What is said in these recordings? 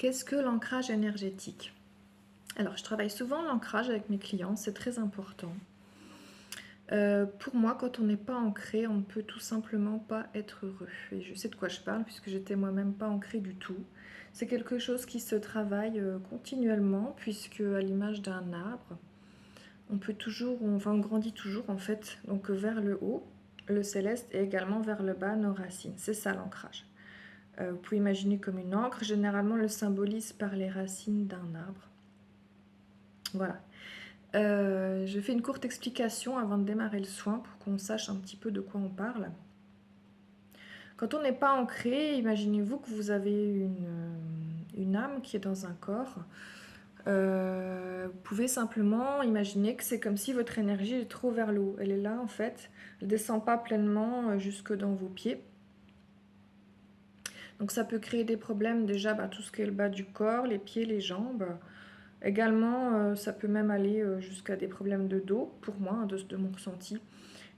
Qu'est-ce que l'ancrage énergétique? Alors, je travaille souvent l'ancrage avec mes clients, c'est très important. Pour moi, quand on n'est pas ancré, on ne peut tout simplement pas être heureux. Et je sais de quoi je parle puisque j'étais moi-même pas ancrée du tout. C'est quelque chose qui se travaille continuellement puisque, à l'image d'un arbre, on peut toujours, on grandit toujours en fait, donc vers le haut, le céleste, et également vers le bas, nos racines. C'est ça l'ancrage. Vous pouvez imaginer comme une encre. Généralement, on le symbolise par les racines d'un arbre. Voilà. Je fais une courte explication avant de démarrer le soin pour qu'on sache un petit peu de quoi on parle. Quand on n'est pas ancré, imaginez-vous que vous avez une âme qui est dans un corps. Vous pouvez simplement imaginer que c'est comme si votre énergie est trop vers le haut. Elle est là en fait, elle ne descend pas pleinement jusque dans vos pieds. Donc ça peut créer des problèmes déjà, tout ce qui est le bas du corps, les pieds, les jambes. Également, ça peut même aller jusqu'à des problèmes de dos, pour moi, hein, de mon ressenti,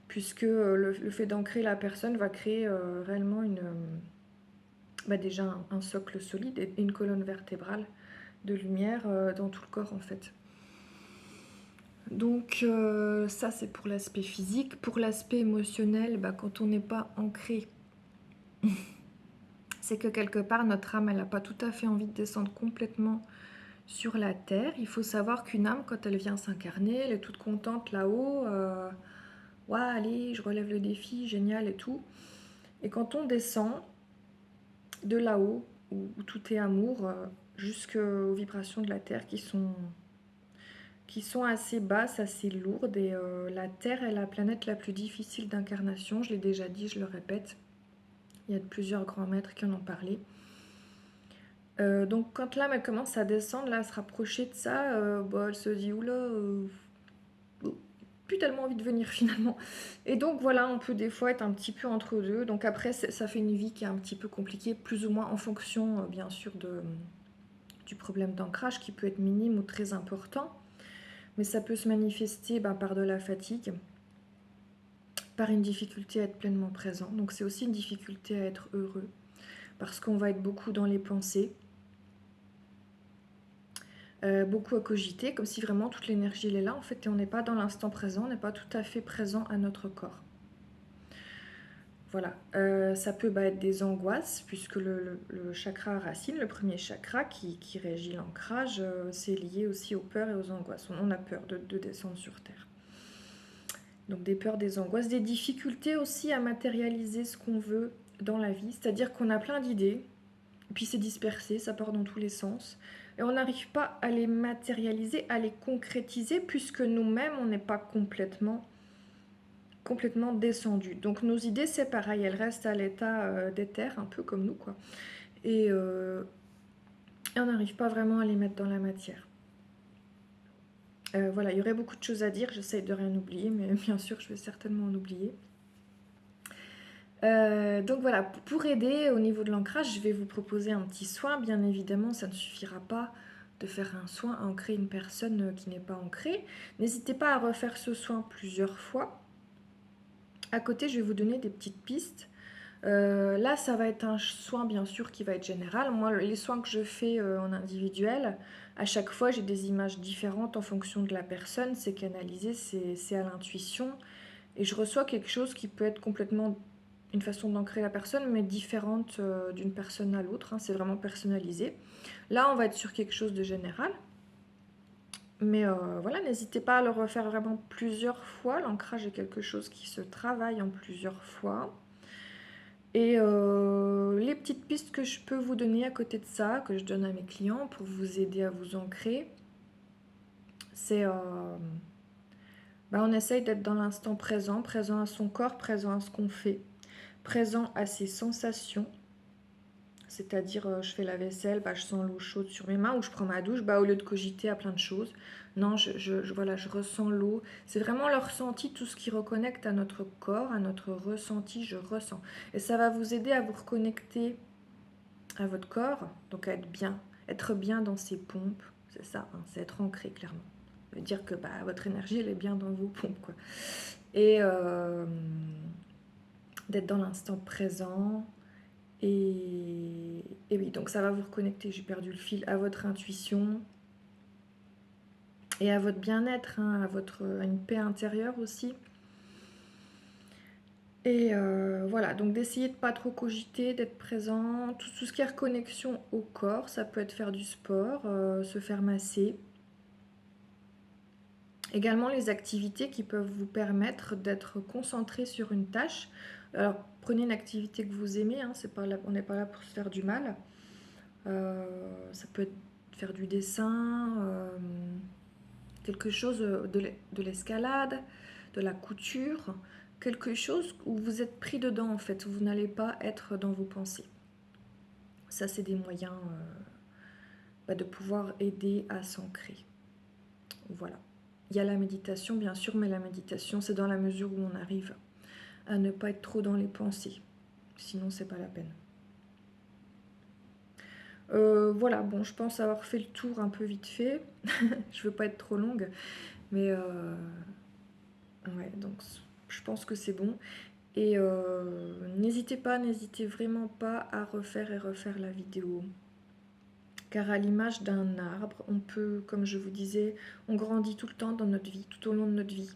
puisque le fait d'ancrer la personne va créer réellement déjà un socle solide et une colonne vertébrale de lumière dans tout le corps en fait. Donc ça c'est pour l'aspect physique. Pour l'aspect émotionnel, quand on n'est pas ancré, c'est que quelque part notre âme elle n'a pas tout à fait envie de descendre complètement sur la terre. Il faut savoir qu'une âme, quand elle vient s'incarner, elle est toute contente là-haut. Ouais, allez, je relève le défi, génial et tout. Et quand on descend de là-haut, où tout est amour, jusqu'aux vibrations de la terre qui sont assez basses, assez lourdes. Et la Terre est la planète la plus difficile d'incarnation. Je l'ai déjà dit, je le répète. Il y a plusieurs grands maîtres qui en ont parlé. Donc quand l'âme elle commence à descendre, là, à se rapprocher de ça, elle se dit oula, plus tellement envie de venir finalement. Et donc voilà, on peut des fois être un petit peu entre deux. Donc après, ça fait une vie qui est un petit peu compliquée, plus ou moins en fonction bien sûr du problème d'ancrage qui peut être minime ou très important. Mais ça peut se manifester par de la fatigue, par une difficulté à être pleinement présent. Donc c'est aussi une difficulté à être heureux, parce qu'on va être beaucoup dans les pensées, beaucoup à cogiter, comme si vraiment toute l'énergie elle est là en fait, et on n'est pas dans l'instant présent, on n'est pas tout à fait présent à notre corps. Voilà, ça peut être des angoisses, puisque le chakra racine, le premier chakra qui régit l'ancrage, c'est lié aussi aux peurs et aux angoisses. On a peur de descendre sur Terre. Donc des peurs, des angoisses, des difficultés aussi à matérialiser ce qu'on veut dans la vie, c'est-à-dire qu'on a plein d'idées, et puis c'est dispersé, ça part dans tous les sens, et on n'arrive pas à les matérialiser, à les concrétiser, puisque nous-mêmes, on n'est pas complètement descendu. Donc nos idées, c'est pareil, elles restent à l'état d'éther, un peu comme nous, quoi. Et on n'arrive pas vraiment à les mettre dans la matière. Voilà, il y aurait beaucoup de choses à dire, j'essaye de rien oublier, mais bien sûr, je vais certainement en oublier. Donc voilà, pour aider au niveau de l'ancrage, je vais vous proposer un petit soin. Bien évidemment, ça ne suffira pas de faire un soin à ancrer une personne qui n'est pas ancrée. N'hésitez pas à refaire ce soin plusieurs fois. À côté, je vais vous donner des petites pistes. Là, ça va être un soin, bien sûr, qui va être général. Moi, les soins que je fais en individuel, à chaque fois, j'ai des images différentes en fonction de la personne. C'est canalisé, c'est à l'intuition. Et je reçois quelque chose qui peut être complètement une façon d'ancrer la personne, mais différente d'une personne à l'autre. Hein. C'est vraiment personnalisé. Là, on va être sur quelque chose de général. Mais voilà, n'hésitez pas à le refaire vraiment plusieurs fois. L'ancrage est quelque chose qui se travaille en plusieurs fois. Et les petites pistes que je peux vous donner à côté de ça, que je donne à mes clients pour vous aider à vous ancrer, c'est on essaye d'être dans l'instant présent, présent à son corps, présent à ce qu'on fait, présent à ses sensations. C'est-à-dire, je fais la vaisselle, je sens l'eau chaude sur mes mains, ou je prends ma douche, au lieu de cogiter à plein de choses, non, voilà, je ressens l'eau. C'est vraiment le ressenti, tout ce qui reconnecte à notre corps, à notre ressenti, je ressens. Et ça va vous aider à vous reconnecter à votre corps, donc à être bien dans ses pompes, c'est ça, hein, c'est être ancré clairement. Ça veut dire que votre énergie, elle est bien dans vos pompes, quoi. Et d'être dans l'instant présent, Et oui, donc ça va vous reconnecter, j'ai perdu le fil, à votre intuition et à votre bien-être, hein, à une paix intérieure aussi. Et voilà, donc d'essayer de pas trop cogiter, d'être présent. Tout ce qui est reconnexion au corps, ça peut être faire du sport, se faire masser. Également les activités qui peuvent vous permettre d'être concentré sur une tâche. Alors prenez une activité que vous aimez, hein, on n'est pas là pour se faire du mal. Ça peut être faire du dessin, quelque chose de l'escalade, de la couture, quelque chose où vous êtes pris dedans en fait, où vous n'allez pas être dans vos pensées. Ça, c'est des moyens de pouvoir aider à s'ancrer. Voilà. Il y a la méditation, bien sûr, mais la méditation, c'est dans la mesure où on arrive à ne pas être trop dans les pensées. Sinon, c'est pas la peine. Voilà, bon, je pense avoir fait le tour un peu vite fait. Je veux pas être trop longue, mais ouais, donc je pense que c'est bon. Et n'hésitez vraiment pas à refaire et refaire la vidéo. Car à l'image d'un arbre, on peut, comme je vous disais, on grandit tout le temps dans notre vie, tout au long de notre vie.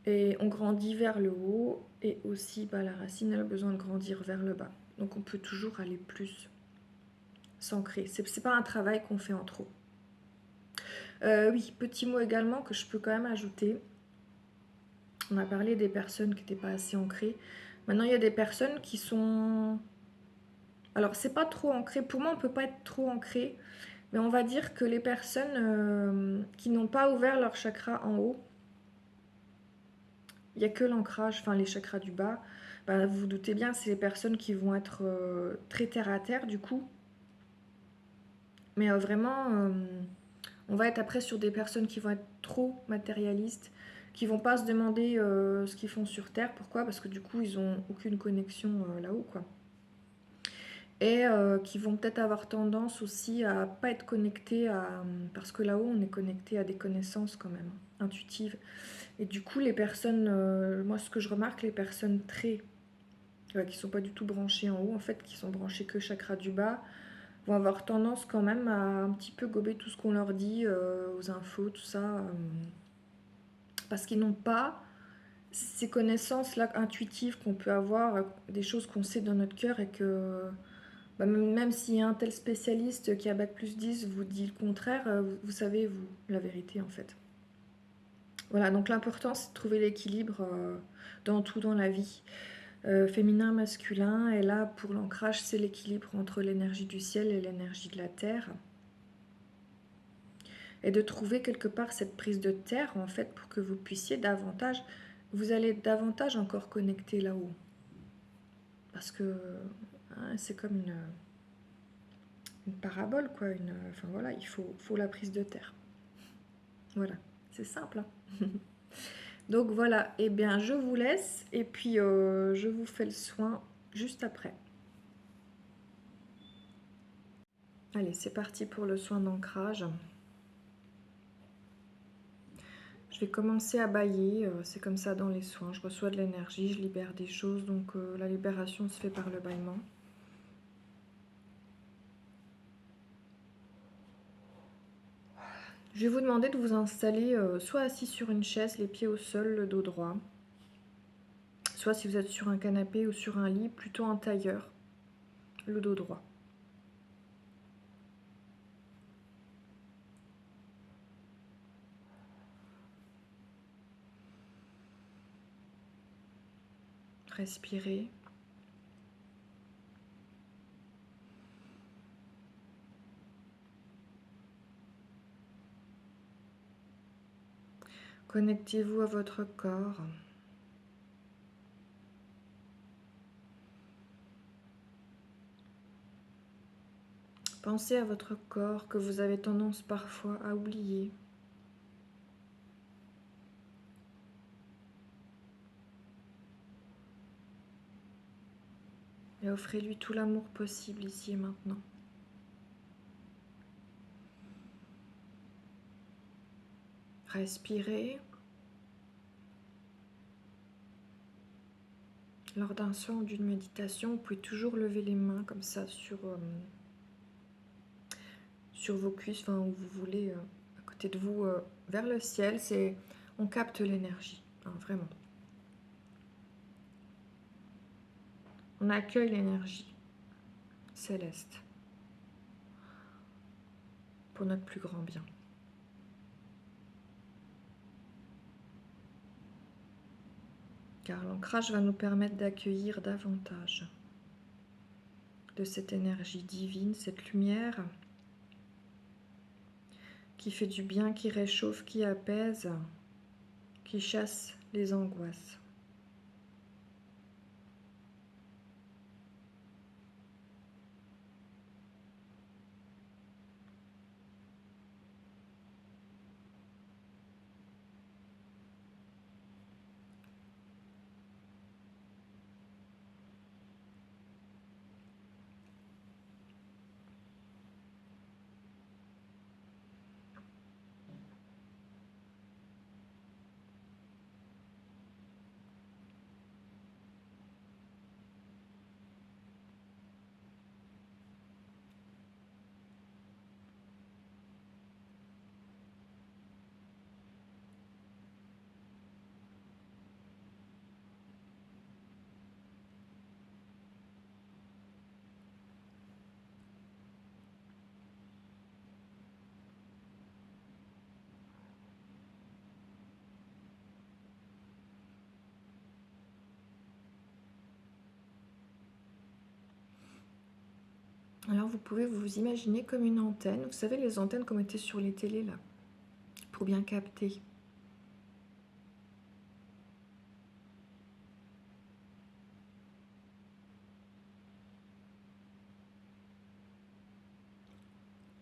Et on grandit vers le haut et aussi la racine elle a besoin de grandir vers le bas. Donc on peut toujours aller plus, s'ancrer. C'est pas un travail qu'on fait en trop. Oui, petit mot également que je peux quand même ajouter. On a parlé des personnes qui n'étaient pas assez ancrées. Maintenant, il y a des personnes qui sont... Alors, c'est pas trop ancré. Pour moi, on peut pas être trop ancré. Mais on va dire que les personnes qui n'ont pas ouvert leur chakra en haut, il n'y a que l'ancrage, enfin les chakras du bas. Vous vous doutez bien, c'est les personnes qui vont être très terre à terre du coup. Mais vraiment, on va être après sur des personnes qui vont être trop matérialistes, qui vont pas se demander ce qu'ils font sur Terre. Pourquoi? Parce que du coup, ils ont aucune connexion là-haut, quoi. Et qui vont peut-être avoir tendance aussi à pas être connectés à... Parce que là-haut, on est connecté à des connaissances quand même, intuitives. Et du coup, les personnes... moi, ce que je remarque, les personnes très... qui sont pas du tout branchées en haut, en fait, qui sont branchées que chakra du bas, vont avoir tendance quand même à un petit peu gober tout ce qu'on leur dit aux infos, tout ça, parce qu'ils n'ont pas ces connaissances-là intuitives qu'on peut avoir, des choses qu'on sait dans notre cœur et que même s'il y a un tel spécialiste qui a bac+10 vous dit le contraire, vous savez, vous, la vérité en fait. Voilà, donc l'important c'est de trouver l'équilibre dans tout dans la vie. Féminin, masculin, et là pour l'ancrage c'est l'équilibre entre l'énergie du ciel et l'énergie de la terre. Et de trouver quelque part cette prise de terre en fait pour que vous puissiez davantage, vous allez davantage encore connecter là-haut. Parce que c'est comme une parabole quoi, enfin voilà, il faut la prise de terre. Voilà, c'est simple. Hein. Donc voilà, et bien je vous laisse et puis je vous fais le soin juste après. Allez, c'est parti pour le soin d'ancrage. Je vais commencer à bâiller, c'est comme ça dans les soins. Je reçois de l'énergie, je libère des choses, donc la libération se fait par le bâillement. Je vais vous demander de vous installer soit assis sur une chaise, les pieds au sol, le dos droit. Soit si vous êtes sur un canapé ou sur un lit, plutôt en tailleur, le dos droit. Respirez. Connectez-vous à votre corps. Pensez à votre corps que vous avez tendance parfois à oublier. Et offrez-lui tout l'amour possible ici et maintenant. Respirez. Lors d'un soin ou d'une méditation, vous pouvez toujours lever les mains comme ça sur vos cuisses, enfin où vous voulez, à côté de vous, vers le ciel. On capte l'énergie, hein, vraiment. On accueille l'énergie céleste pour notre plus grand bien. Car l'ancrage va nous permettre d'accueillir davantage de cette énergie divine, cette lumière qui fait du bien, qui réchauffe, qui apaise, qui chasse les angoisses. Alors vous pouvez vous imaginer comme une antenne. Vous savez les antennes comme étaient sur les télés là, pour bien capter.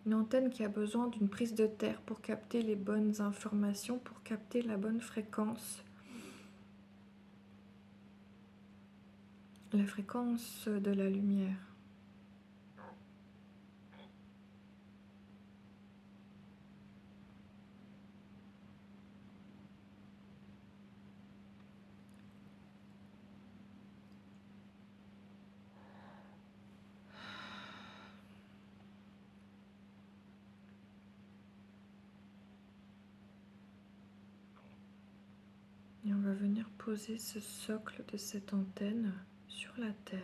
Une antenne qui a besoin d'une prise de terre pour capter les bonnes informations, pour capter la bonne fréquence. La fréquence de la lumière. Et on va venir poser ce socle de cette antenne sur la terre.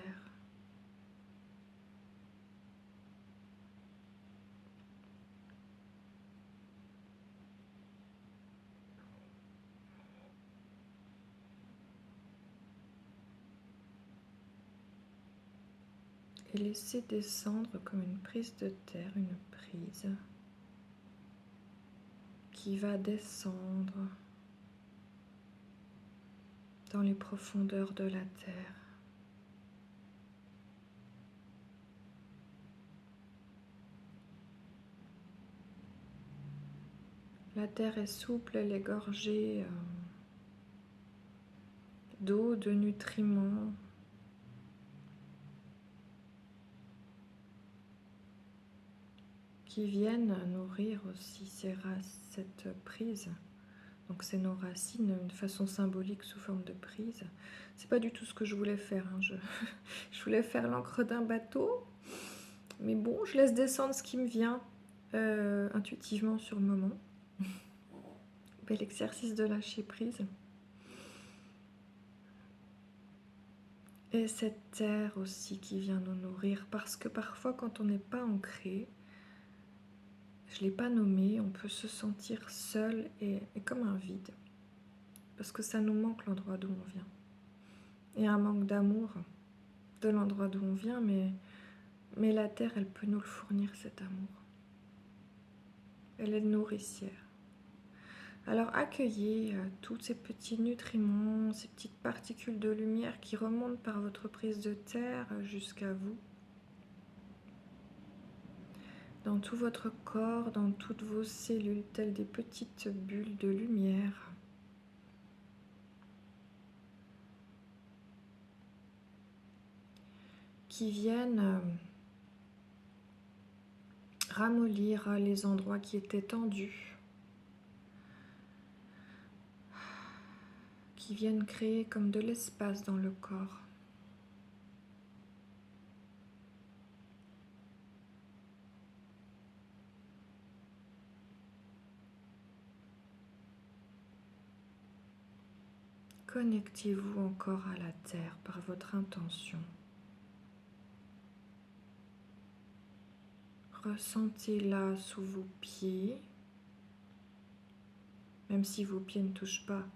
Et laisser descendre comme une prise de terre, une prise qui va descendre dans les profondeurs de la terre. La terre est souple, elle est gorgée d'eau, de nutriments. Qui viennent nourrir aussi cette prise. Donc c'est nos racines, une façon symbolique sous forme de prise. C'est pas du tout ce que je voulais faire, hein. Je voulais faire l'encre d'un bateau, mais bon, je laisse descendre ce qui me vient intuitivement sur le moment. Bel exercice de lâcher prise. Et cette terre aussi qui vient nous nourrir, parce que parfois quand on n'est pas ancré, je ne l'ai pas nommé, on peut se sentir seul et comme un vide. Parce que ça nous manque l'endroit d'où on vient. Et un manque d'amour de l'endroit d'où on vient, mais la terre, elle peut nous le fournir, cet amour. Elle est nourricière. Alors accueillez tous ces petits nutriments, ces petites particules de lumière qui remontent par votre prise de terre jusqu'à vous. Dans tout votre corps, dans toutes vos cellules, telles des petites bulles de lumière. Qui viennent ramollir les endroits qui étaient tendus, qui viennent créer comme de l'espace dans le corps. connectez-vous encore à la terre par votre intention. Ressentez-la sous vos pieds, même si vos pieds ne touchent pas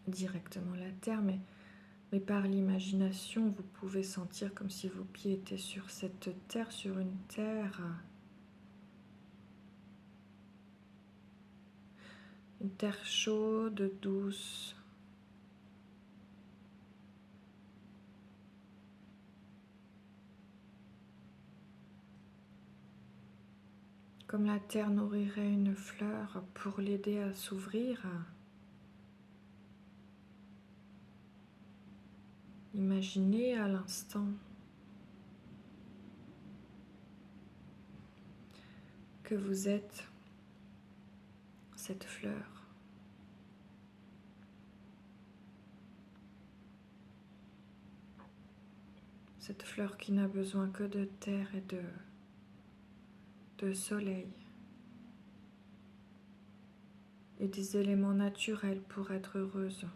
directement la terre, mais par l'imagination, vous pouvez sentir comme si vos pieds étaient sur cette terre, sur une terre chaude, douce. Comme la terre nourrirait une fleur pour l'aider à s'ouvrir. Imaginez à l'instant que vous êtes cette fleur. Cette fleur qui n'a besoin que de terre et de soleil et des éléments naturels pour être heureuse,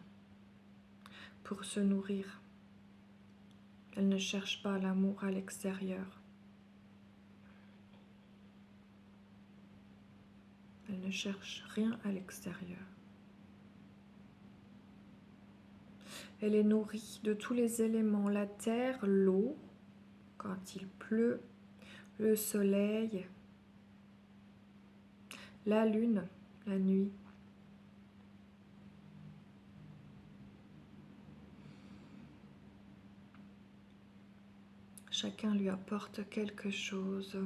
pour se nourrir. Elle ne cherche pas l'amour à l'extérieur. Elle ne cherche rien à l'extérieur. Elle est nourrie de tous les éléments, la terre, l'eau, quand il pleut, le soleil, la lune, la nuit. Chacun lui apporte quelque chose.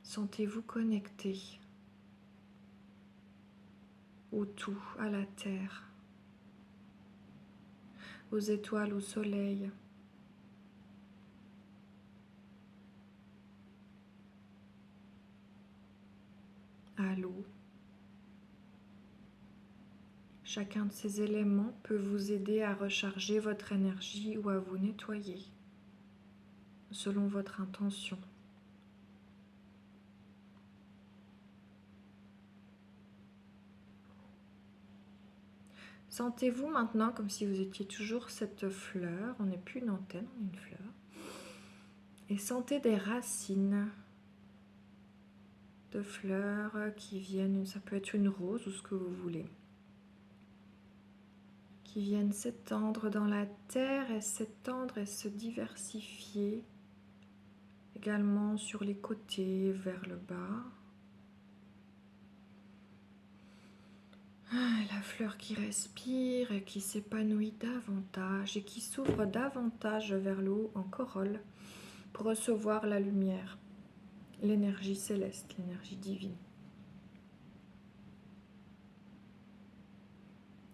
Sentez-vous connecté au tout, à la terre, aux étoiles, au soleil. À l'eau. Chacun de ces éléments peut vous aider à recharger votre énergie ou à vous nettoyer, selon votre intention. Sentez-vous maintenant comme si vous étiez toujours cette fleur. On n'est plus une antenne, on est une fleur. Et sentez des racines de fleurs qui viennent, ça peut être une rose ou ce que vous voulez, qui viennent s'étendre dans la terre et s'étendre et se diversifier également sur les côtés vers le bas. La fleur qui respire et qui s'épanouit davantage et qui s'ouvre davantage vers le haut en corolle pour recevoir la lumière, l'énergie céleste, l'énergie divine.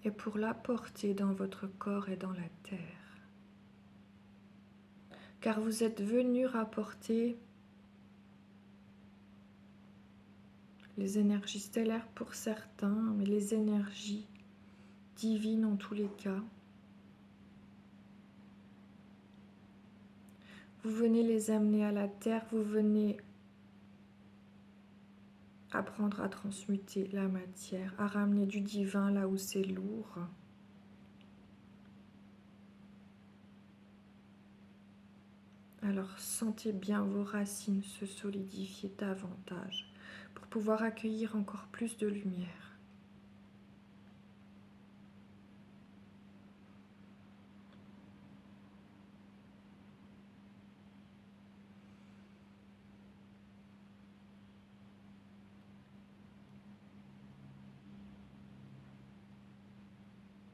Et pour l'apporter dans votre corps et dans la terre. Car vous êtes venu rapporter les énergies stellaires pour certains, mais les énergies divines en tous les cas. Vous venez les amener à la terre, vous venez apprendre à transmuter la matière, à ramener du divin là où c'est lourd. Alors sentez bien vos racines se solidifier davantage pour pouvoir accueillir encore plus de lumière.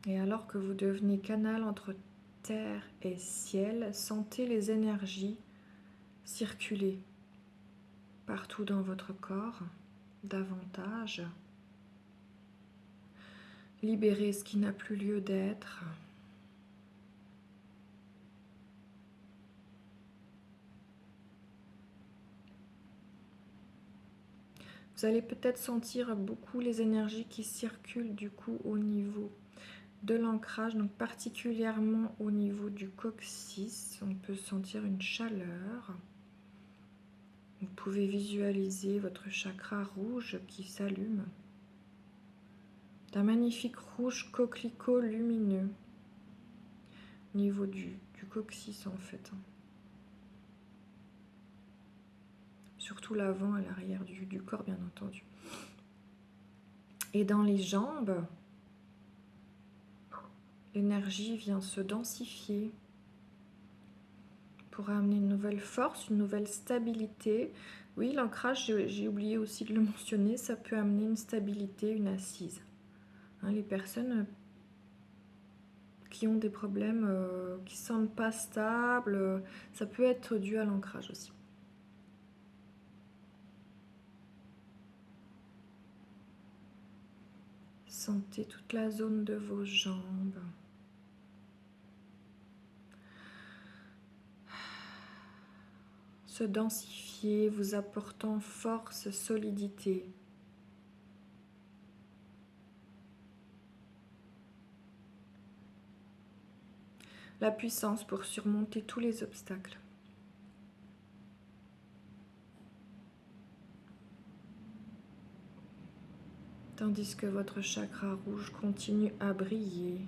Et alors que vous devenez canal entre terre et ciel, sentez les énergies circuler partout dans votre corps, davantage. Libérez ce qui n'a plus lieu d'être. Vous allez peut-être sentir beaucoup les énergies qui circulent du coup au niveau de l'ancrage, donc particulièrement au niveau du coccyx. On peut sentir une chaleur. Vous pouvez visualiser votre chakra rouge qui s'allume d'un magnifique rouge coquelicot lumineux au niveau du coccyx en fait. Surtout l'avant et l'arrière du corps bien entendu. Et dans les jambes, l'énergie vient se densifier pour amener une nouvelle force, une nouvelle stabilité. Oui, l'ancrage, j'ai oublié aussi de le mentionner, ça peut amener une stabilité, une assise. Hein, les personnes qui ont des problèmes, qui ne se sentent pas stables, ça peut être dû à l'ancrage aussi. Sentez toute la zone de vos jambes. Se densifier, vous apportant force, solidité. La puissance pour surmonter tous les obstacles. Tandis que votre chakra rouge continue à briller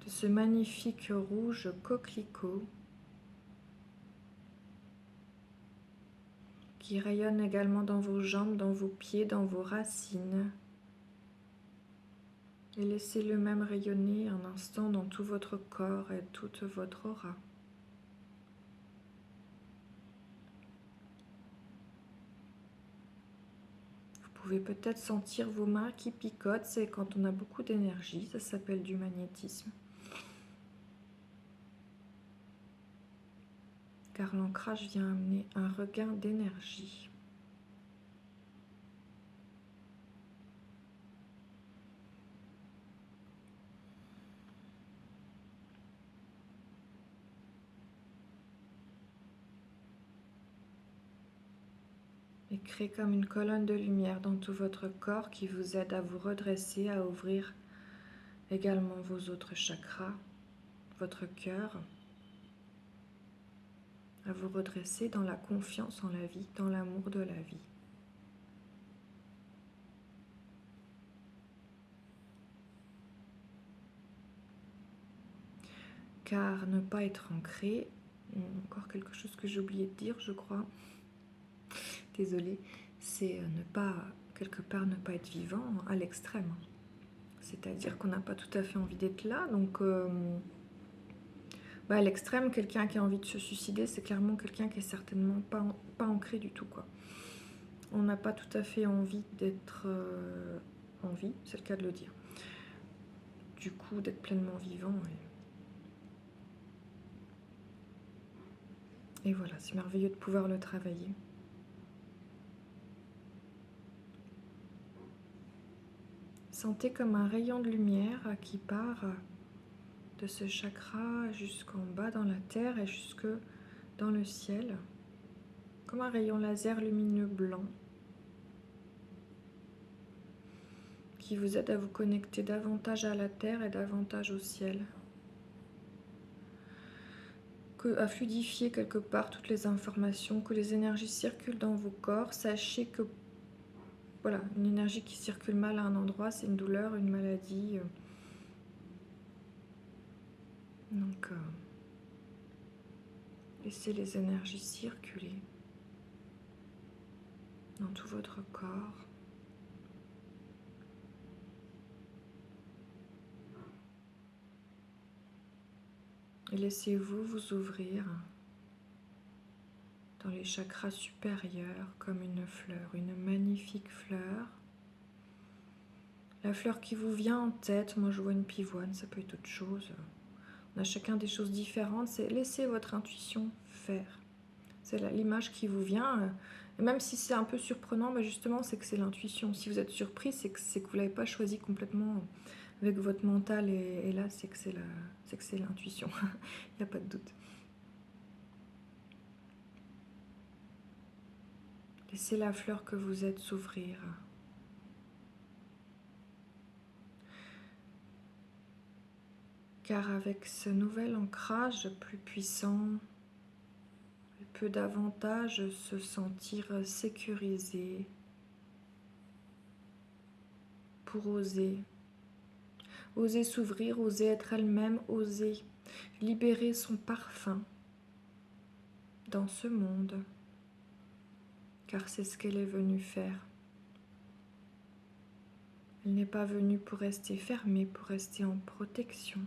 de ce magnifique rouge coquelicot qui rayonne également dans vos jambes, dans vos pieds, dans vos racines. Et laissez-le même rayonner un instant dans tout votre corps et toute votre aura. Vous pouvez peut-être sentir vos mains qui picotent, c'est quand on a beaucoup d'énergie, ça s'appelle du magnétisme. Car l'ancrage vient amener un regain d'énergie. Et crée comme une colonne de lumière dans tout votre corps qui vous aide à vous redresser, à ouvrir également vos autres chakras, votre cœur, à vous redresser dans la confiance en la vie, dans l'amour de la vie. Car ne pas être ancré, encore quelque chose que j'ai oublié de dire, je crois, désolée, c'est ne pas, quelque part, ne pas être vivant à l'extrême. C'est-à-dire qu'on n'a pas tout à fait envie d'être là, donc à l'extrême, quelqu'un qui a envie de se suicider, c'est clairement quelqu'un qui est certainement pas ancré du tout, quoi. On n'a pas tout à fait envie d'être en vie, c'est le cas de le dire. Du coup, d'être pleinement vivant. Et voilà, c'est merveilleux de pouvoir le travailler. Sentez comme un rayon de lumière qui part de ce chakra jusqu'en bas dans la terre et jusque dans le ciel, comme un rayon laser lumineux blanc qui vous aide à vous connecter davantage à la terre et davantage au ciel, à fluidifier quelque part toutes les informations, que les énergies circulent dans vos corps. Sachez que voilà, une énergie qui circule mal à un endroit, c'est une douleur, une maladie. Donc, laissez les énergies circuler dans tout votre corps. Et laissez-vous vous ouvrir dans les chakras supérieurs comme une fleur, une magnifique fleur. La fleur qui vous vient en tête, moi je vois une pivoine, ça peut être autre chose. On a chacun des choses différentes, c'est laisser votre intuition faire. C'est l'image qui vous vient. Et même si c'est un peu surprenant, mais justement, c'est que c'est l'intuition. Si vous êtes surpris, c'est que vous ne l'avez pas choisi complètement avec votre mental. Et là, c'est que c'est l'intuition. Il n'y a pas de doute. Laissez la fleur que vous êtes s'ouvrir. Car avec ce nouvel ancrage plus puissant, peu davantage se sentir sécurisée pour oser. Oser s'ouvrir, oser être elle-même, oser libérer son parfum dans ce monde, car c'est ce qu'elle est venue faire. Elle n'est pas venue pour rester fermée, pour rester en protection.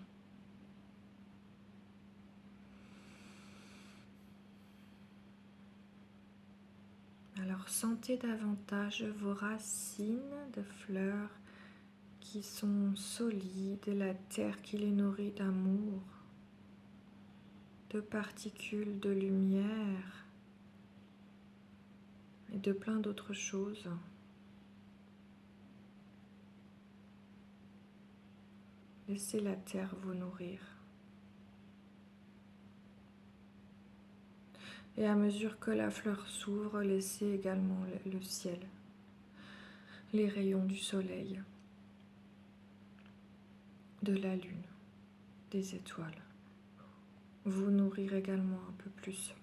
Alors sentez davantage vos racines de fleurs qui sont solides, la terre qui les nourrit d'amour, de particules de lumière et de plein d'autres choses. Laissez la terre vous nourrir. Et à mesure que la fleur s'ouvre, laissez également le ciel, les rayons du soleil, de la lune, des étoiles, vous nourrir également un peu plus.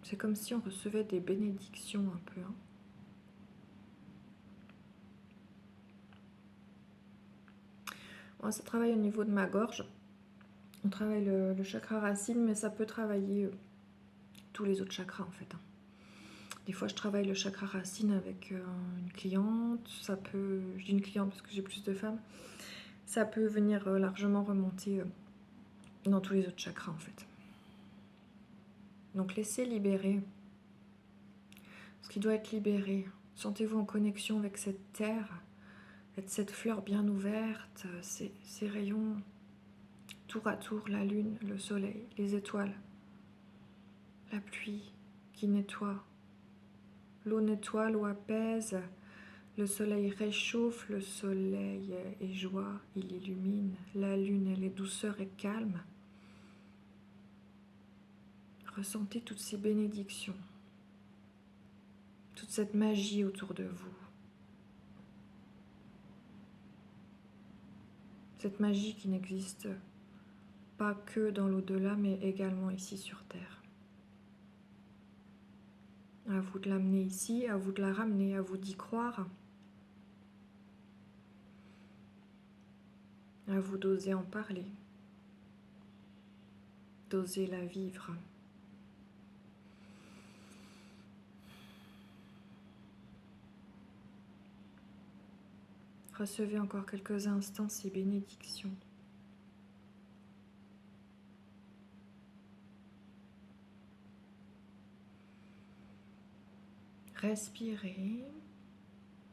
C'est comme si on recevait des bénédictions un peu. Hein. Moi, ça travaille au niveau de ma gorge. On travaille le chakra racine, mais ça peut travailler tous les autres chakras en fait. Hein. Des fois, je travaille le chakra racine avec une cliente. Ça peut, je dis une cliente parce que j'ai plus de femmes. Ça peut venir largement remonter dans tous les autres chakras en fait. Donc laissez libérer ce qui doit être libéré. Sentez-vous en connexion avec cette terre, avec cette fleur bien ouverte, ces rayons tour à tour, la lune, le soleil, les étoiles, la pluie qui nettoie. L'eau nettoie, l'eau apaise, le soleil réchauffe, le soleil est joie, il illumine, la lune elle est douceur et calme. Ressentez toutes ces bénédictions, toute cette magie autour de vous. Cette magie qui n'existe pas que dans l'au-delà, mais également ici sur Terre. À vous de l'amener ici, à vous de la ramener, à vous d'y croire. À vous d'oser en parler, d'oser la vivre. Recevez encore quelques instants ces bénédictions. Respirez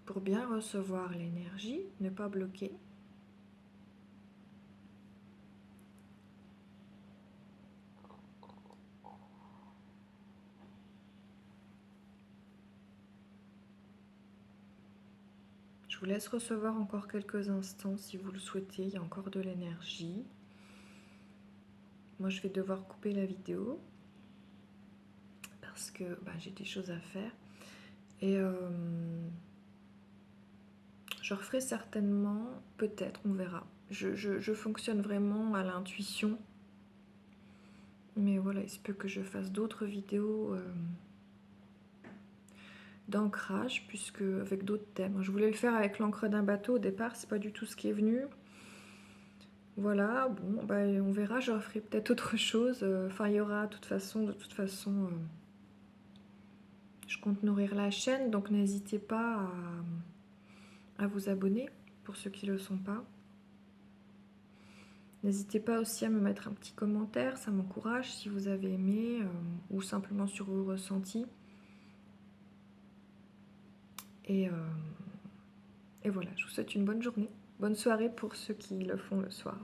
pour bien recevoir l'énergie, ne pas bloquer. Je vous laisse recevoir encore quelques instants si vous le souhaitez, il y a encore de l'énergie. Moi je vais devoir couper la vidéo parce que j'ai des choses à faire. Et je referai certainement, peut-être, on verra. Je fonctionne vraiment à l'intuition. Mais voilà, il se peut que je fasse d'autres vidéos d'ancrage, puisque avec d'autres thèmes. Je voulais le faire avec l'encre d'un bateau au départ, c'est pas du tout ce qui est venu. Voilà, bon, on verra, je referai peut-être autre chose. Enfin, il y aura de toute façon, je compte nourrir la chaîne, donc n'hésitez pas à vous abonner pour ceux qui ne le sont pas. N'hésitez pas aussi à me mettre un petit commentaire, ça m'encourage si vous avez aimé ou simplement sur vos ressentis. Et voilà, je vous souhaite une bonne journée, bonne soirée pour ceux qui le font le soir.